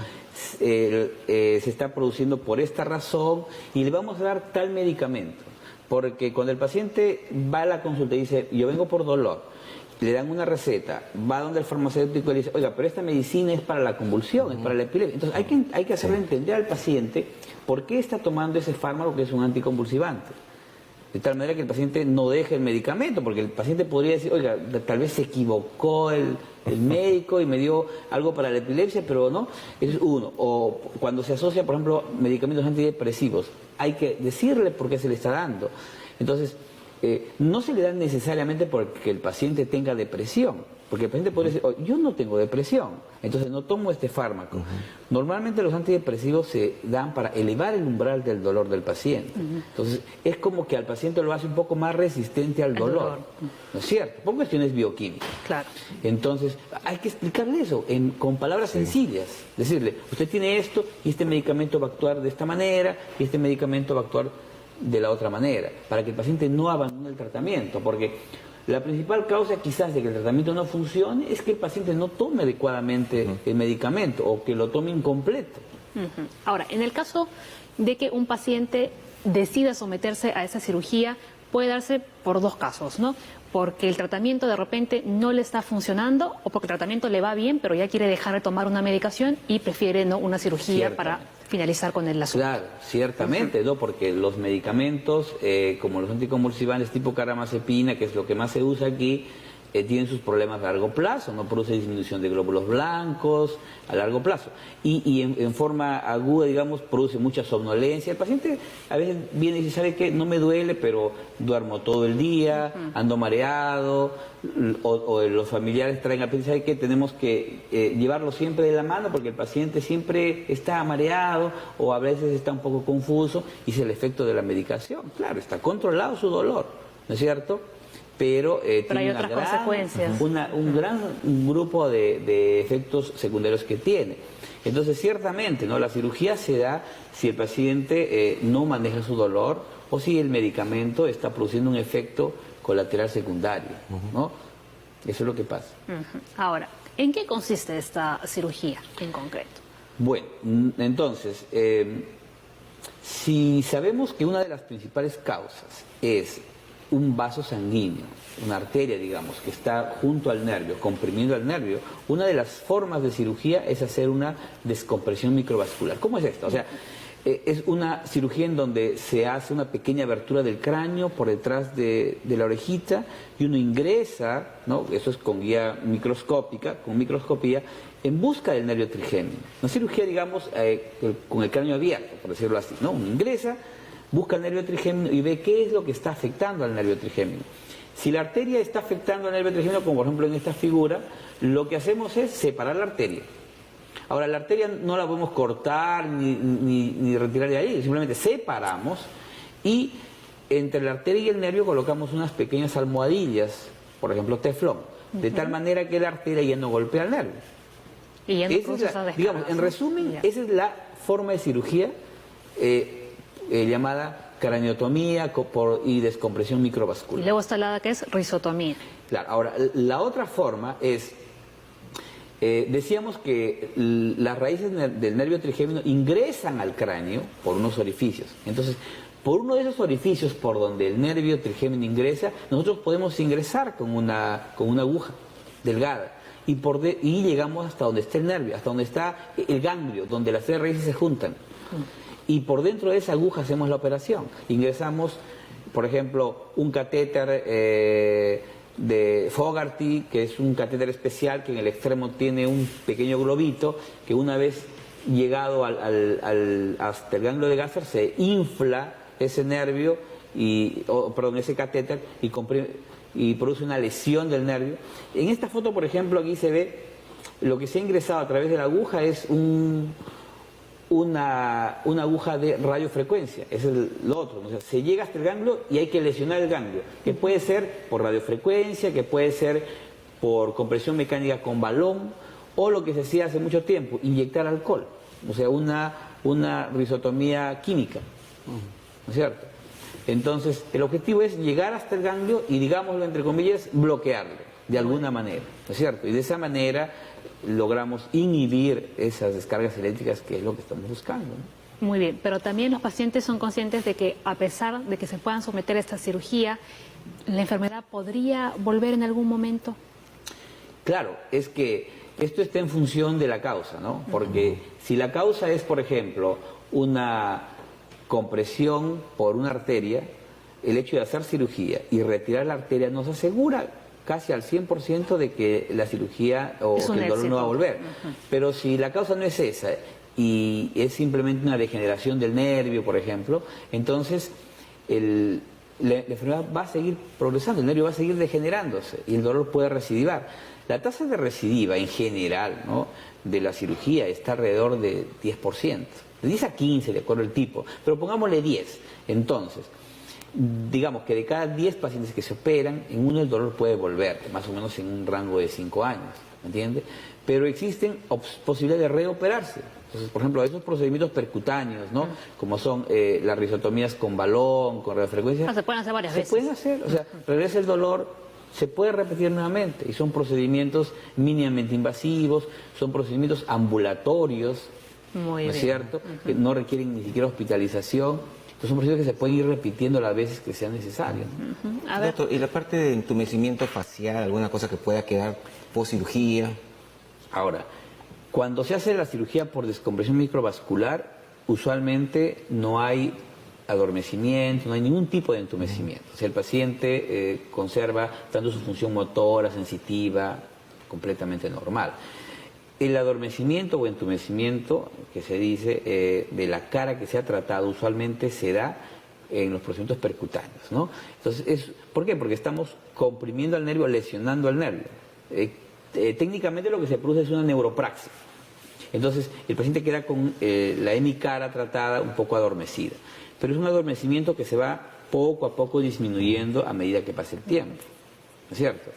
se está produciendo por esta razón y le vamos a dar tal medicamento. Porque cuando el paciente va a la consulta y dice, yo vengo por dolor, le dan una receta, va donde el farmacéutico y le dice, oiga, pero esta medicina es para la convulsión, es para la epilepsia. Entonces hay que hacerle entender al paciente por qué está tomando ese fármaco que es un anticonvulsivante. De tal manera que el paciente no deje el medicamento, porque el paciente podría decir, oiga, tal vez se equivocó el médico y me dio algo para la epilepsia, pero no, eso es uno. O cuando se asocia, por ejemplo, medicamentos antidepresivos, hay que decirle por qué se le está dando. Entonces, no se le da necesariamente porque el paciente tenga depresión, porque el paciente puede decir, oh, yo no tengo depresión, entonces no tomo este fármaco. Normalmente los antidepresivos se dan para elevar el umbral del dolor del paciente. Entonces es como que al paciente lo hace un poco más resistente al dolor. ¿No es cierto? Por cuestiones bioquímicas. Claro. Entonces hay que explicarle eso con palabras sencillas. Decirle, usted tiene esto y este medicamento va a actuar de esta manera y este medicamento va a actuar de la otra manera, para que el paciente no abandone el tratamiento, porque la principal causa quizás de que el tratamiento no funcione es que el paciente no tome adecuadamente el medicamento o que lo tome incompleto. Ahora, en el caso de que un paciente decida someterse a esa cirugía, puede darse por dos casos, ¿no? Porque el tratamiento de repente no le está funcionando o porque el tratamiento le va bien, pero ya quiere dejar de tomar una medicación y prefiere una cirugía para finalizar con el asunto. Claro, ciertamente, ¿no? Porque los medicamentos, como los anticonvulsivantes tipo carbamazepina, que es lo que más se usa aquí, tienen sus problemas a largo plazo, no produce disminución de glóbulos blancos a largo plazo. Y en forma aguda, digamos, produce mucha somnolencia. El paciente a veces viene y dice, ¿sabe qué? No me duele, pero duermo todo el día, ando mareado, o los familiares traen al paciente, ¿sabe qué? Tenemos que llevarlo siempre de la mano porque el paciente siempre está mareado o a veces está un poco confuso y es el efecto de la medicación. Claro, está controlado su dolor, ¿no es cierto? Pero hay otras consecuencias. Un gran grupo de efectos secundarios que tiene. Entonces, ciertamente, ¿no?, la cirugía se da si el paciente no maneja su dolor o si el medicamento está produciendo un efecto colateral secundario, ¿no? Eso es lo que pasa. Ahora, ¿en qué consiste esta cirugía en concreto? Bueno, entonces, si sabemos que una de las principales causas es un vaso sanguíneo, una arteria, digamos, que está junto al nervio, comprimiendo al nervio, una de las formas de cirugía es hacer una descompresión microvascular. ¿Cómo es esto? O sea, es una cirugía en donde se hace una pequeña abertura del cráneo por detrás de la orejita y uno ingresa, ¿no? Eso es con guía microscópica, con microscopía, en busca del nervio trigémino. Una cirugía, digamos, con el cráneo abierto, por decirlo así, ¿no? Uno ingresa, busca el nervio trigémino y ve qué es lo que está afectando al nervio trigémino. Si la arteria está afectando al nervio trigémino, como por ejemplo en esta figura, lo que hacemos es separar la arteria. Ahora, la arteria no la podemos cortar ni retirar de ahí, simplemente separamos y entre la arteria y el nervio colocamos unas pequeñas almohadillas, por ejemplo teflón, de tal manera que la arteria ya no golpea al nervio. Y ya no Esa produce es esas digamos, descargas, en ¿no? resumen, Ya. esa es la forma de cirugía llamada craniotomía y descompresión Y microvascular. luego está la que es risotomía. Claro, ahora, la otra forma es, decíamos que las raíces del nervio trigémino ingresan al cráneo por unos orificios. Entonces, por uno de esos orificios por donde el nervio trigémino ingresa, nosotros podemos ingresar con una aguja delgada y llegamos hasta donde está el nervio, hasta donde está el ganglio, donde las tres raíces se juntan. Y por dentro de esa aguja hacemos la operación. Ingresamos, por ejemplo, un catéter de Fogarty, que es un catéter especial que en el extremo tiene un pequeño globito que una vez llegado hasta el ganglio de Gasser se infla ese nervio, ese catéter y produce una lesión del nervio. En esta foto, por ejemplo, aquí se ve lo que se ha ingresado a través de la aguja es una aguja de radiofrecuencia, es lo otro, o sea, se llega hasta el ganglio y hay que lesionar el ganglio, que puede ser por radiofrecuencia, que puede ser por compresión mecánica con balón, o lo que se hacía hace mucho tiempo, inyectar alcohol, o sea, una risotomía química, ¿no es cierto? Entonces, el objetivo es llegar hasta el ganglio y, digámoslo entre comillas, bloquearlo de alguna manera, ¿no es cierto? Y de esa manera logramos inhibir esas descargas eléctricas, que es lo que estamos buscando, ¿no? Muy bien, pero también los pacientes son conscientes de que a pesar de que se puedan someter a esta cirugía, ¿la enfermedad podría volver en algún momento? Claro, es que esto está en función de la causa, ¿no? Porque si la causa es, por ejemplo, una compresión por una arteria, el hecho de hacer cirugía y retirar la arteria nos asegura casi al 100% de que la cirugía o que el dolor no va a volver. Pero si la causa no es esa y es simplemente una degeneración del nervio, por ejemplo, entonces la enfermedad va a seguir progresando, el nervio va a seguir degenerándose y el dolor puede recidivar. La tasa de recidiva en general, ¿no?, de la cirugía está alrededor de 10%, de 10 a 15 de acuerdo al tipo, pero pongámosle 10. Entonces, digamos que de cada 10 pacientes que se operan, en uno el dolor puede volver, más o menos en un rango de 5 años, ¿me entiende? Pero existen posibilidades de reoperarse. Entonces, por ejemplo, esos procedimientos percutáneos, ¿no?, como son las risotomías con balón, con radiofrecuencia, Se pueden hacer varias veces. se pueden hacer, o sea, regresa el dolor, se puede repetir nuevamente, y son procedimientos mínimamente invasivos, son procedimientos ambulatorios, Muy ¿no es bien. cierto?, que no requieren ni siquiera hospitalización. Entonces son procedimientos que se pueden ir repitiendo las veces que sean necesarias, ¿no? A ver, Doctor, ¿y la parte de entumecimiento facial, alguna cosa que pueda quedar post cirugía? Ahora, cuando se hace la cirugía por descompresión microvascular, usualmente no hay adormecimiento, no hay ningún tipo de entumecimiento. O sea, el paciente conserva tanto su función motora, sensitiva, completamente normal. El adormecimiento o entumecimiento, que se dice, de la cara que se ha tratado, usualmente se da en los procedimientos percutáneos, ¿no? Entonces, ¿por qué? Porque estamos comprimiendo al nervio, lesionando al nervio. Técnicamente lo que se produce es una neuropraxia. Entonces, el paciente queda con la hemicara tratada un poco adormecida. Pero es un adormecimiento que se va poco a poco disminuyendo a medida que pasa el tiempo, ¿no es cierto?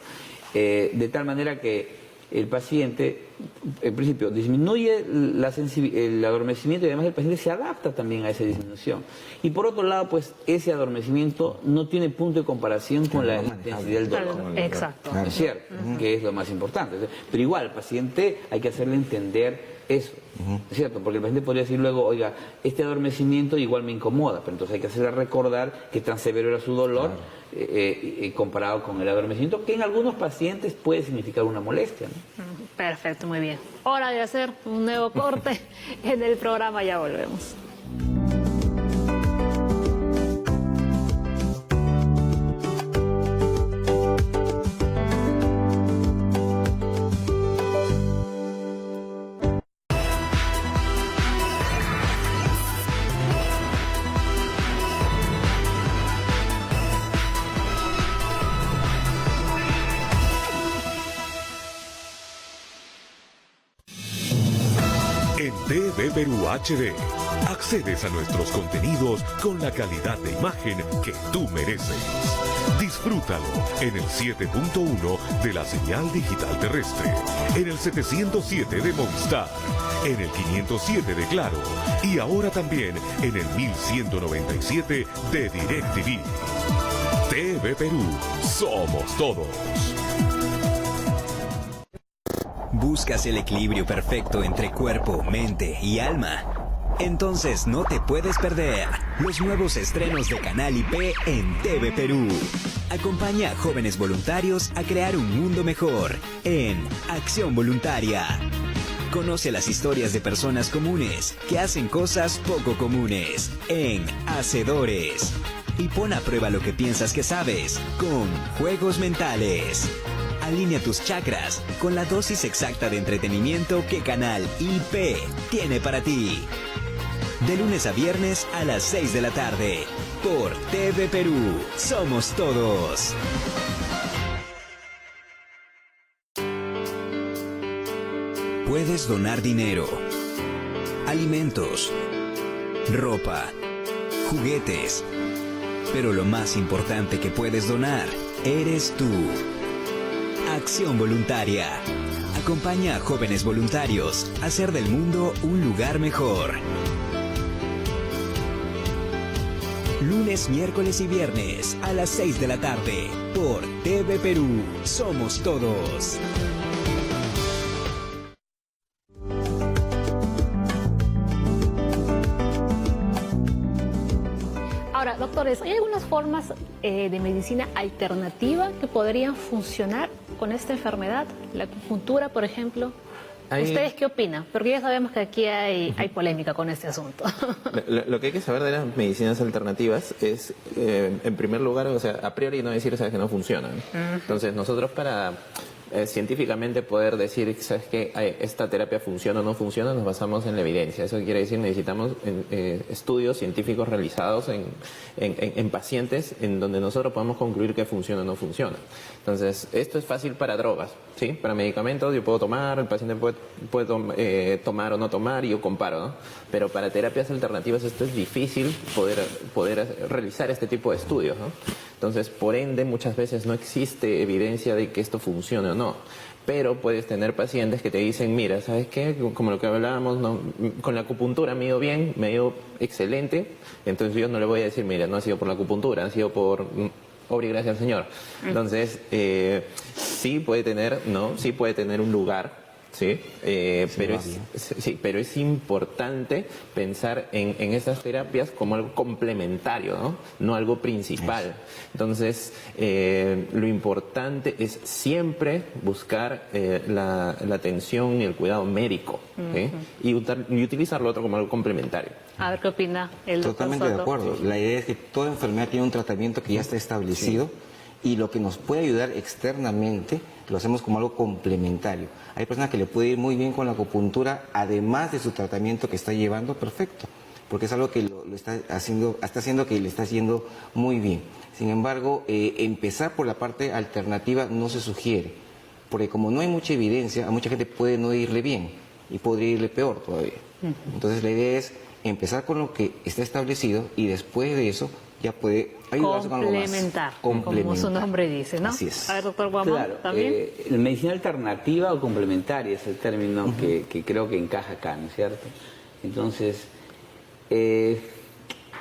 De tal manera que el paciente, en principio, disminuye el adormecimiento y además el paciente se adapta también a esa disminución. Y por otro lado, pues ese adormecimiento no tiene punto de comparación con la intensidad del dolor. Exacto. Es cierto, que es lo más importante. Pero igual, al paciente hay que hacerle entender eso, ¿es cierto? Porque el paciente podría decir luego, oiga, este adormecimiento igual me incomoda, pero entonces hay que hacerle recordar que tan severo era su dolor comparado con el adormecimiento, que en algunos pacientes puede significar una molestia, ¿no? Perfecto, muy bien. Hora de hacer un nuevo corte en el programa, ya volvemos. En TV Perú HD, accedes a nuestros contenidos con la calidad de imagen que tú mereces. Disfrútalo en el 7.1 de la señal digital terrestre, en el 707 de Movistar, en el 507 de Claro y ahora también en el 1197 de DirecTV. TV Perú, somos todos. ¿Buscas el equilibrio perfecto entre cuerpo, mente y alma? Entonces no te puedes perder los nuevos estrenos de Canal IP en TV Perú. Acompaña a jóvenes voluntarios a crear un mundo mejor en Acción Voluntaria. Conoce las historias de personas comunes que hacen cosas poco comunes en Hacedores. Y pon a prueba lo que piensas que sabes con Juegos Mentales. Alinea tus chakras con la dosis exacta de entretenimiento que Canal IP tiene para ti. De lunes a viernes a las 6 de la tarde. Por TV Perú. Somos todos. Puedes donar dinero, alimentos, ropa, juguetes. Pero lo más importante que puedes donar eres tú. Acción Voluntaria. Acompaña a jóvenes voluntarios a hacer del mundo un lugar mejor. Lunes, miércoles y viernes a las 6 de la tarde por TV Perú. Somos todos. Ahora, doctores, ¿hay algunas formas de medicina alternativa que podrían funcionar con esta enfermedad? La acupuntura, por ejemplo. ¿Ustedes qué opinan? Porque ya sabemos que aquí hay polémica con este asunto. Lo que hay que saber de las medicinas alternativas es, en primer lugar, o sea, a priori no decir, sabes, que no funcionan. Entonces, nosotros para científicamente poder decir, sabes que esta terapia funciona o no funciona, nos basamos en la evidencia. Eso quiere decir, necesitamos estudios científicos realizados en pacientes en donde nosotros podamos concluir que funciona o no funciona. Entonces, esto es fácil para drogas, ¿sí? Para medicamentos yo puedo tomar, el paciente puede tomar o no tomar y yo comparo, ¿no? Pero para terapias alternativas esto es difícil poder realizar este tipo de estudios, ¿no? Entonces, por ende, muchas veces no existe evidencia de que esto funcione o no. Pero puedes tener pacientes que te dicen, mira, ¿sabes qué? Como lo que hablábamos, ¿no? Con la acupuntura me ha ido bien, me ha ido excelente. Entonces yo no le voy a decir, mira, no ha sido por la acupuntura, ha sido por obra y gracia al Señor. Entonces, sí puede tener, ¿no? Sí puede tener un lugar. Sí, pero es importante pensar en esas terapias como algo complementario, no algo principal. Entonces, lo importante es siempre buscar la atención y el cuidado médico, ¿sí? y utilizar lo otro como algo complementario. A ver qué opina el doctor Totalmente de Soto. acuerdo. La idea es que toda enfermedad tiene un tratamiento que ya está establecido y lo que nos puede ayudar externamente lo hacemos como algo complementario. Hay personas que le puede ir muy bien con la acupuntura, además de su tratamiento que está llevando, perfecto, porque es algo que lo está haciendo que le está haciendo muy bien. Sin embargo, empezar por la parte alternativa no se sugiere, porque como no hay mucha evidencia, a mucha gente puede no irle bien y podría irle peor todavía. Entonces la idea es empezar con lo que está establecido y después de eso ya puede ayudarse con algo más. Complementar, como su nombre dice, ¿no? Así es. A ver, doctor Guamán, Claro, también. la medicina alternativa o complementaria es el término que creo que encaja acá, ¿no es cierto? Entonces,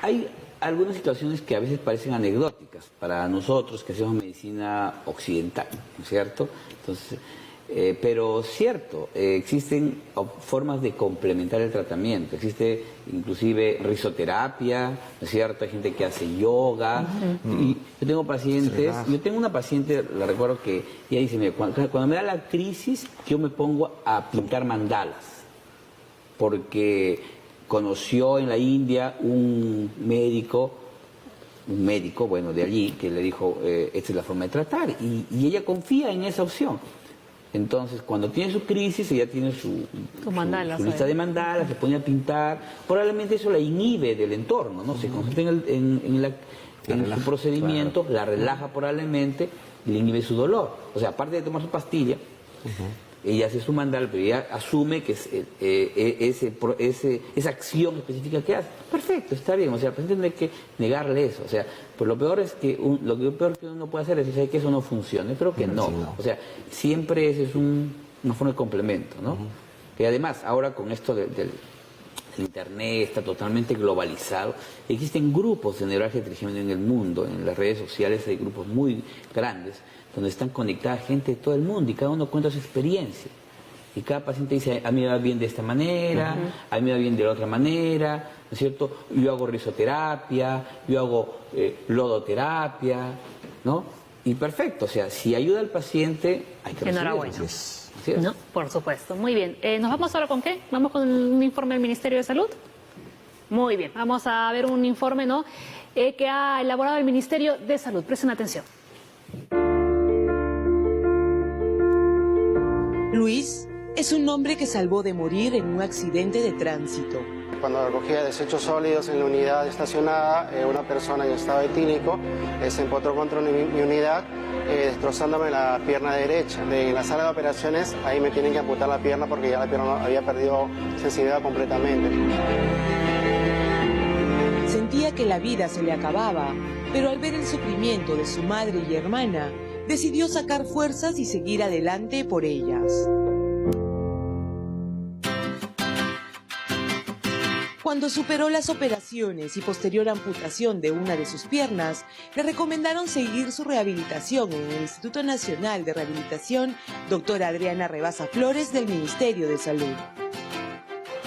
hay algunas situaciones que a veces parecen anecdóticas para nosotros que hacemos medicina occidental, ¿no es cierto? Entonces, pero cierto, existen formas de complementar el tratamiento. Existe inclusive risoterapia, ¿no es cierto? Hay gente que hace yoga. Y yo tengo pacientes, yo tengo una paciente, la recuerdo que ella dice, mira, cuando me da la crisis, yo me pongo a pintar mandalas, porque conoció en la India un médico, bueno, de allí, que le dijo, esta es la forma de tratar, y ella confía en esa opción. Entonces, cuando tiene su crisis, ella tiene su lista de mandalas, se pone a pintar. Probablemente eso la inhibe del entorno, ¿no? Se concentra en su procedimiento, la relaja probablemente, y le inhibe su dolor. O sea, aparte de tomar su pastilla, ella hace su mandala, pero ella asume que es esa acción específica que hace. Perfecto, está bien. O sea, el paciente no hay que negarle eso. O sea, pues lo peor que uno puede hacer es decir que eso no funciona. Yo creo que no. O sea, siempre ese es una forma de complemento, ¿no? Y además, ahora con esto del Internet está totalmente globalizado. Existen grupos de neuralgia trigémino en el mundo. En las redes sociales hay grupos muy grandes donde están conectadas gente de todo el mundo y cada uno cuenta su experiencia. Y cada paciente dice, a mí me va bien de esta manera, a mí me va bien de la otra manera, ¿no es cierto? Yo hago risoterapia, yo hago lodoterapia, ¿no? Y perfecto, o sea, si ayuda al paciente, hay que recibirlo. Enhorabuena. ¿No? Por supuesto. Muy bien. ¿Nos vamos ahora con qué? ¿Vamos con un informe del Ministerio de Salud? Muy bien. Vamos a ver un informe, ¿no? Que ha elaborado el Ministerio de Salud. Presten atención. Luis es un hombre que salvó de morir en un accidente de tránsito. Cuando recogía desechos sólidos en la unidad estacionada, una persona en estado etílico se empotró contra mi unidad, destrozándome la pierna derecha. En la sala de operaciones, ahí me tienen que amputar la pierna porque ya la pierna había perdido sensibilidad completamente. Sentía que la vida se le acababa, pero al ver el sufrimiento de su madre y hermana, decidió sacar fuerzas y seguir adelante por ellas. Cuando superó las operaciones y posterior amputación de una de sus piernas, le recomendaron seguir su rehabilitación en el Instituto Nacional de Rehabilitación Dra. Adriana Rebasa Flores del Ministerio de Salud.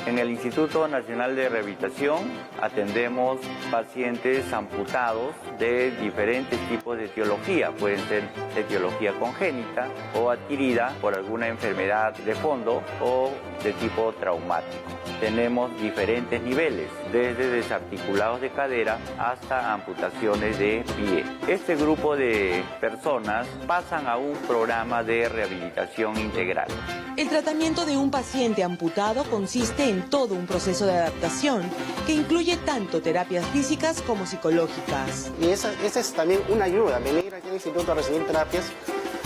En el Instituto Nacional de Rehabilitación atendemos pacientes amputados de diferentes tipos de etiología. Pueden ser de etiología congénita o adquirida por alguna enfermedad de fondo o de tipo traumático. Tenemos diferentes niveles, desde desarticulados de cadera hasta amputaciones de pie. Este grupo de personas pasan a un programa de rehabilitación integral. El tratamiento de un paciente amputado consiste en todo un proceso de adaptación que incluye tanto terapias físicas como psicológicas. Y esa es también una ayuda. Venir aquí al instituto a recibir terapias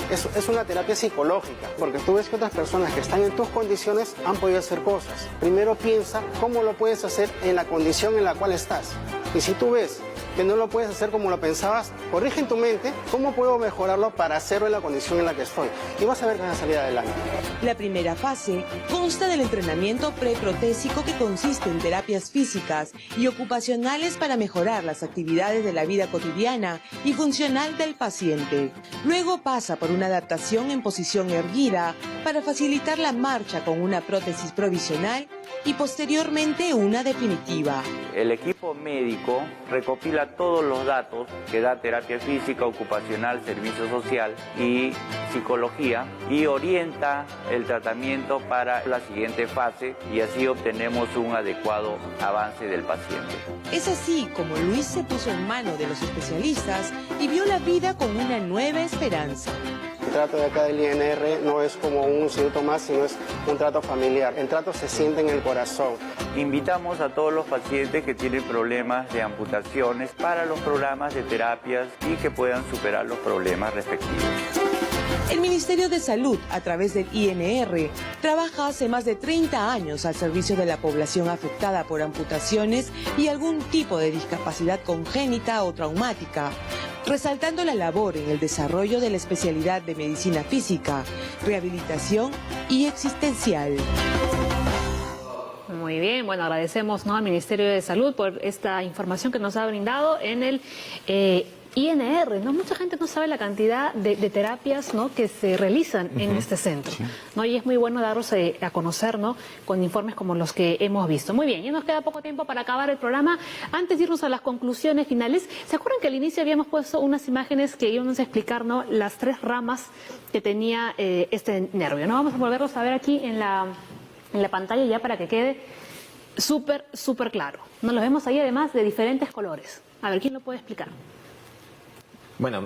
es una terapia psicológica, porque tú ves que otras personas que están en tus condiciones han podido hacer cosas. Primero piensa cómo lo puedes hacer en la condición en la cual estás. Y si tú ves que no lo puedes hacer como lo pensabas, corrige en tu mente cómo puedo mejorarlo para hacerlo en la condición en la que estoy. Y vas a ver que vas a salir adelante. La primera fase consta del entrenamiento preprotésico que consiste en terapias físicas y ocupacionales para mejorar las actividades de la vida cotidiana y funcional del paciente. Luego pasa por una adaptación en posición erguida para facilitar la marcha con una prótesis provisional y posteriormente una definitiva. El equipo médico recopila todos los datos que da terapia física, ocupacional, servicio social y psicología y orienta el tratamiento para la siguiente fase y así obtenemos un adecuado avance del paciente. Es así como Luis se puso en manos de los especialistas y vio la vida con una nueva esperanza. El trato de acá del INR no es como un instituto más, sino es un trato familiar. El trato se siente en el corazón. Invitamos a todos los pacientes que tienen problemas de amputaciones para los programas de terapias y que puedan superar los problemas respectivos. El Ministerio de Salud, a través del INR, trabaja hace más de 30 años al servicio de la población afectada por amputaciones y algún tipo de discapacidad congénita o traumática, resaltando la labor en el desarrollo de la especialidad de medicina física, rehabilitación y existencial. Muy bien, bueno, agradecemos, ¿no?, al Ministerio de Salud por esta información que nos ha brindado en el INR, ¿no? Mucha gente no sabe la cantidad de terapias, ¿no?, que se realizan en este centro, ¿no? Y es muy bueno darlos a conocer, ¿no?, con informes como los que hemos visto. Muy bien, ya nos queda poco tiempo para acabar el programa. Antes de irnos a las conclusiones finales, ¿se acuerdan que al inicio habíamos puesto unas imágenes que íbamos a explicar, ¿no?, las 3 ramas que tenía este nervio, ¿no? Vamos a volverlos a ver aquí en la pantalla ya para que quede súper claro. Nos los vemos ahí además de diferentes colores. A ver, ¿quién lo puede explicar? Bueno,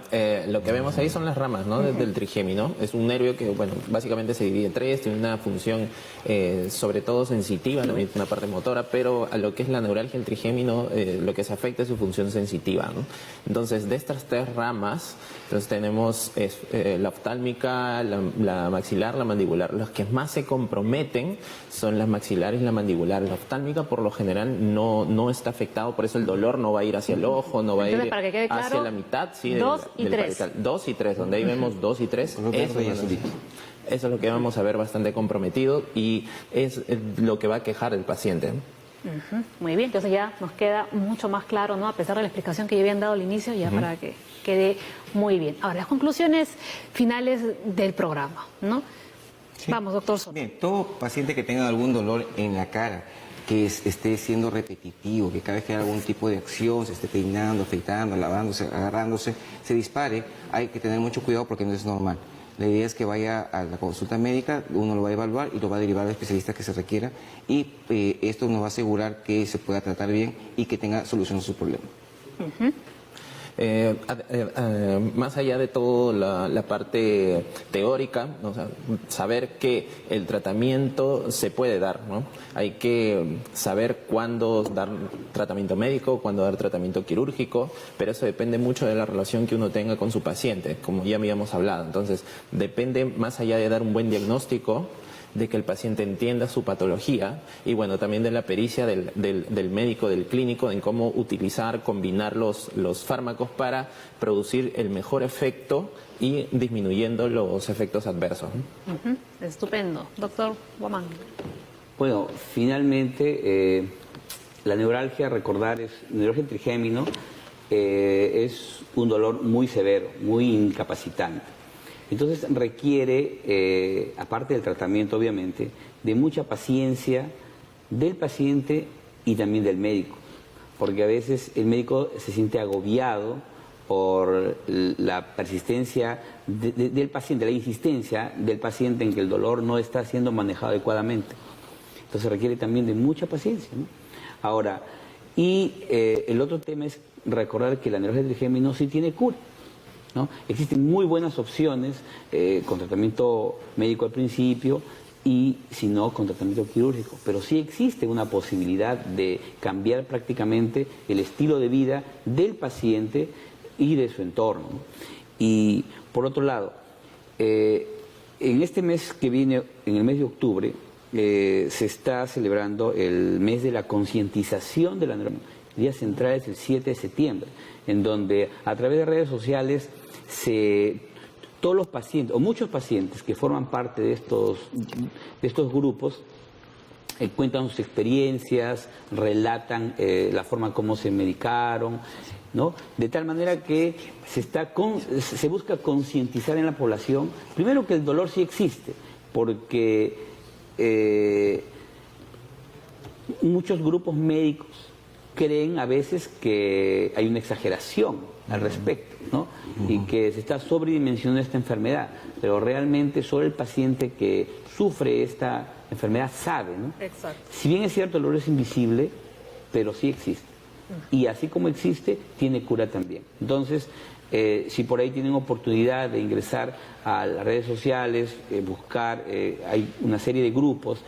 lo que vemos ahí son las ramas, ¿no?, del trigémino. Es un nervio que, bueno, básicamente se divide en 3, tiene una función sobre todo sensitiva, también una parte motora, pero a lo que es la neuralgia, el trigémino, lo que se afecta es su función sensitiva, ¿no? Entonces, de estas 3 ramas, entonces tenemos la oftálmica, la maxilar, la mandibular. Los que más se comprometen son las maxilares y la mandibular. La oftálmica, por lo general, no está afectado, por eso el dolor no va a ir hacia el ojo, no va a ir para que quede claro, hacia la mitad, sí, 2 y 3. parietal. 2 y 3, donde ahí vemos 2 y 3. Eso es lo que vamos a ver bastante comprometido y es lo que va a quejar el paciente. Muy bien, entonces ya nos queda mucho más claro, ¿no?, a pesar de la explicación que ya habían dado al inicio, ya para que quede muy bien. Ahora, las conclusiones finales del programa, ¿no? Sí. Vamos, doctor Soto. Bien, todo paciente que tenga algún dolor en la cara, que esté siendo repetitivo, que cada vez que haya algún tipo de acción, se esté peinando, afeitando, lavándose, agarrándose, se dispare, hay que tener mucho cuidado porque no es normal. La idea es que vaya a la consulta médica, uno lo va a evaluar y lo va a derivar al especialista que se requiera y esto nos va a asegurar que se pueda tratar bien y que tenga solución a su problema. Más allá de todo la parte teórica, o sea, saber que el tratamiento se puede dar, ¿no? Hay que saber cuándo dar tratamiento médico, cuándo dar tratamiento quirúrgico, pero eso depende mucho de la relación que uno tenga con su paciente, como ya habíamos hablado. Entonces, depende, más allá de dar un buen diagnóstico, de que el paciente entienda su patología y bueno, también de la pericia del médico, del clínico, en cómo utilizar, combinar los fármacos para producir el mejor efecto y disminuyendo los efectos adversos. Estupendo. Doctor Guamán. Bueno, finalmente, la neuralgia, recordar, es neuralgia trigémino, es un dolor muy severo, muy incapacitante. Entonces requiere, aparte del tratamiento obviamente, de mucha paciencia del paciente y también del médico, porque a veces el médico se siente agobiado por la persistencia del paciente, la insistencia del paciente en que el dolor no está siendo manejado adecuadamente. Entonces requiere también de mucha paciencia, ¿no? Ahora, el otro tema es recordar que la neuralgia trigémino sí tiene cura, ¿no? Existen muy buenas opciones con tratamiento médico al principio y, si no, con tratamiento quirúrgico. Pero sí existe una posibilidad de cambiar prácticamente el estilo de vida del paciente y de su entorno, ¿no? Y, por otro lado, en este mes que viene, en el mes de octubre, se está celebrando el mes de la concientización de la neuralgia. El día central es el 7 de septiembre, en donde a través de redes sociales todos los pacientes, o muchos pacientes que forman parte de estos grupos, cuentan sus experiencias, relatan la forma como se medicaron, ¿no? De tal manera que se busca concientizar en la población, primero que el dolor sí existe, porque muchos grupos médicos creen a veces que hay una exageración al respecto, ¿no? Y que se está sobredimensionando esta enfermedad, pero realmente solo el paciente que sufre esta enfermedad sabe, ¿no? Exacto. Si bien es cierto, el dolor es invisible, pero sí existe. Y así como existe, tiene cura también. Entonces, si por ahí tienen oportunidad de ingresar a las redes sociales, buscar, hay una serie de grupos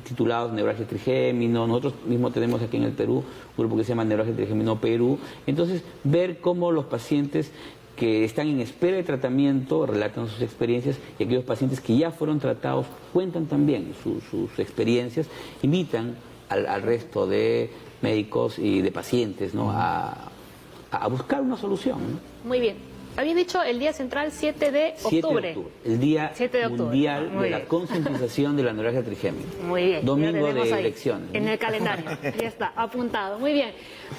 titulados Neuralgia Trigémino. Nosotros mismos tenemos aquí en el Perú un grupo que se llama Neuralgia Trigémino Perú. Entonces, ver cómo los pacientes que están en espera de tratamiento relatan sus experiencias, y aquellos pacientes que ya fueron tratados cuentan también sus experiencias, invitan al resto de médicos y de pacientes, ¿no?, a buscar una solución, ¿no? Muy bien. Habías dicho el día central 7 de octubre. 7 de octubre, el Día 7 de octubre. Mundial Muy de bien. la Concientización de la Neuralgia Trigémina. Muy bien. Domingo ya tenemos de ahí, elecciones. en el calendario. Ya está, apuntado. Muy bien.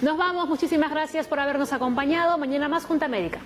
Nos vamos. Muchísimas gracias por habernos acompañado. Mañana más Junta Médica.